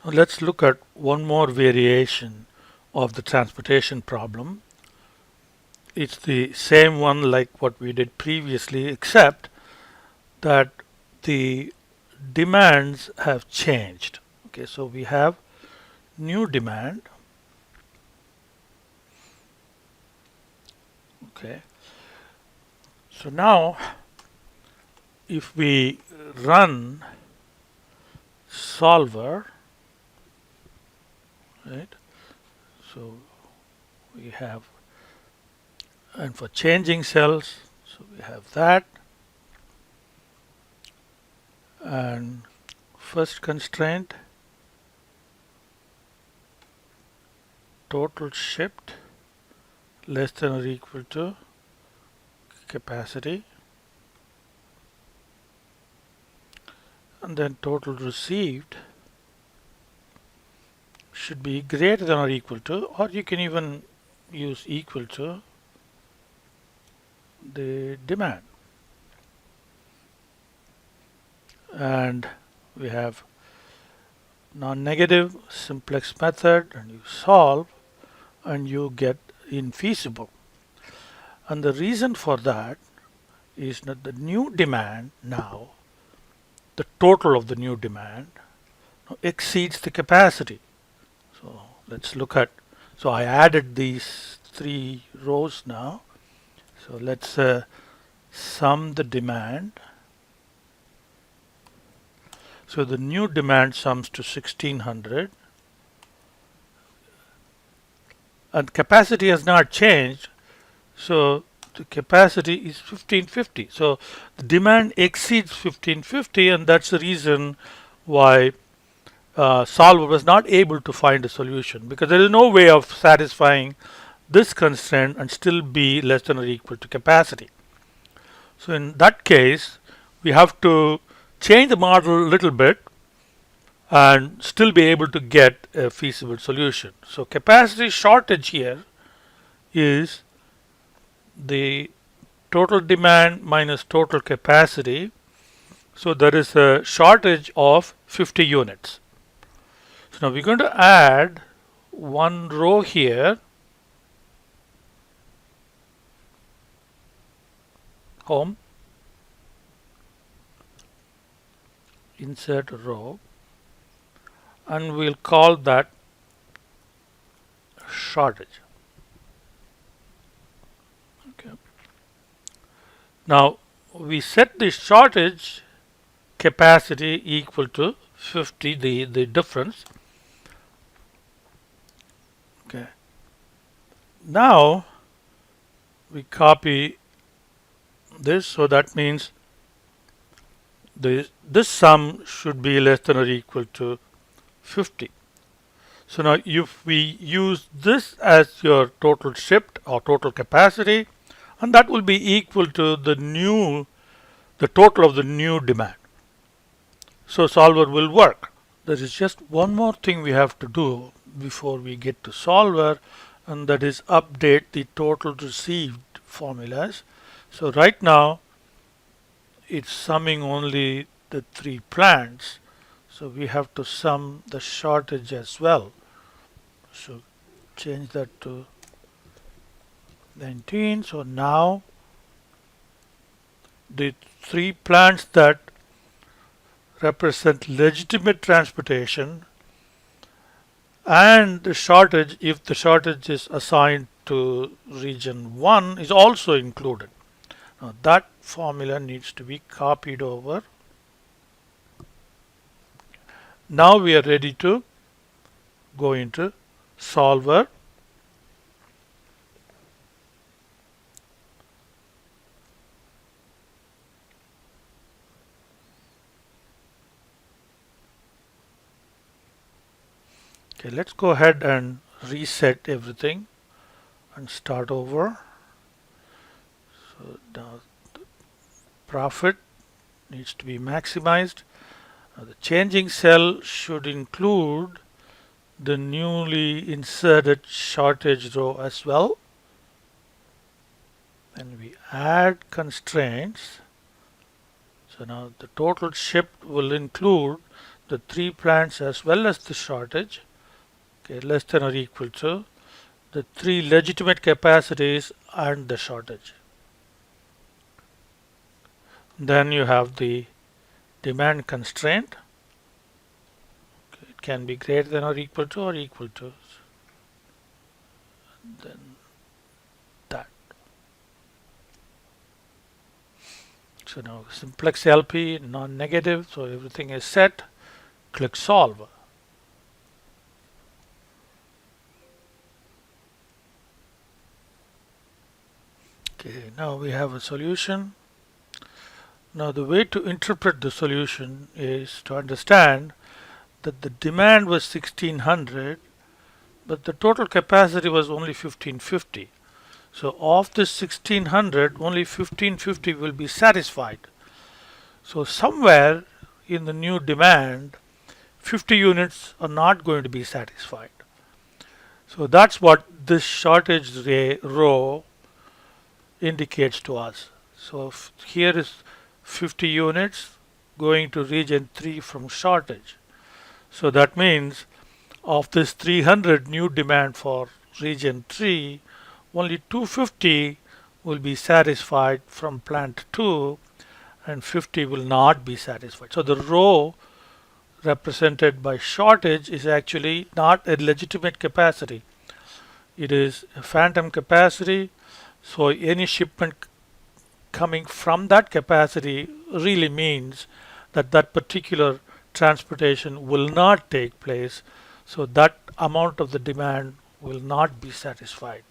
Let's look at one more variation of the transportation problem. It's the same one like what we did previously, except that the demands have changed. Okay, so we have new demand. Okay, so now if we run solver, right, so we have, and for changing cells, so we have that, and first constraint, total shipped less than or equal to capacity, and then total received should be greater than or equal to, or you can even use equal to the demand. And we have non-negative simplex method, and you solve and you get infeasible. And the reason for that is that the new demand now, the total of the new demand exceeds the capacity. So let's look at, so I added these three rows now. So let's sum the demand. So the new demand sums to 1600, and capacity has not changed, so the capacity is 1550. So the demand exceeds 1550, and that's the reason why solver was not able to find a solution, because there is no way of satisfying this constraint and still be less than or equal to capacity. So in that case, we have to change the model a little bit and still be able to get a feasible solution. So capacity shortage here is the total demand minus total capacity. So there is a shortage of 50 units. So now we're going to add one row here, home, insert row, and we'll call that shortage. Okay. Now we set the shortage capacity equal to 50, the difference. Okay. Now we copy this, so that means this sum should be less than or equal to 50. So now if we use this as your total shipped or total capacity, and that will be equal to the total of the new demand. So solver will work. There is just one more thing we have to do before we get to solver, and that is update the total received formulas. So right now it's summing only the three plants, so we have to sum the shortage as well. So change that to 19. So now the three plants that represent legitimate transportation and the shortage, if the shortage is assigned to region 1, is also included. Now that formula needs to be copied over. Now we are ready to go into solver. Okay, let's go ahead and reset everything and start over. So now the profit needs to be maximized. Now the changing cell should include the newly inserted shortage row as well. Then we add constraints. So now the total shipped will include the 3 plants as well as the shortage, okay, less than or equal to the 3 legitimate capacities and the shortage. Then you have the demand constraint. Okay, it can be greater than or equal to or equal to. Then that. So now simplex LP, non-negative, so everything is set. Click solve. Okay, now we have a solution. Now the way to interpret the solution is to understand that the demand was 1600, but the total capacity was only 1550. So of this 1600, only 1550 will be satisfied. So somewhere in the new demand, 50 units are not going to be satisfied. So that's what this shortage row indicates to us. So here is 50 units going to region 3 from shortage. So that means of this 300 new demand for region 3, only 250 will be satisfied from plant 2 and 50 will not be satisfied. So the row represented by shortage is actually not a legitimate capacity. It is a phantom capacity. So any shipment coming from that capacity really means that that particular transportation will not take place. So that amount of the demand will not be satisfied.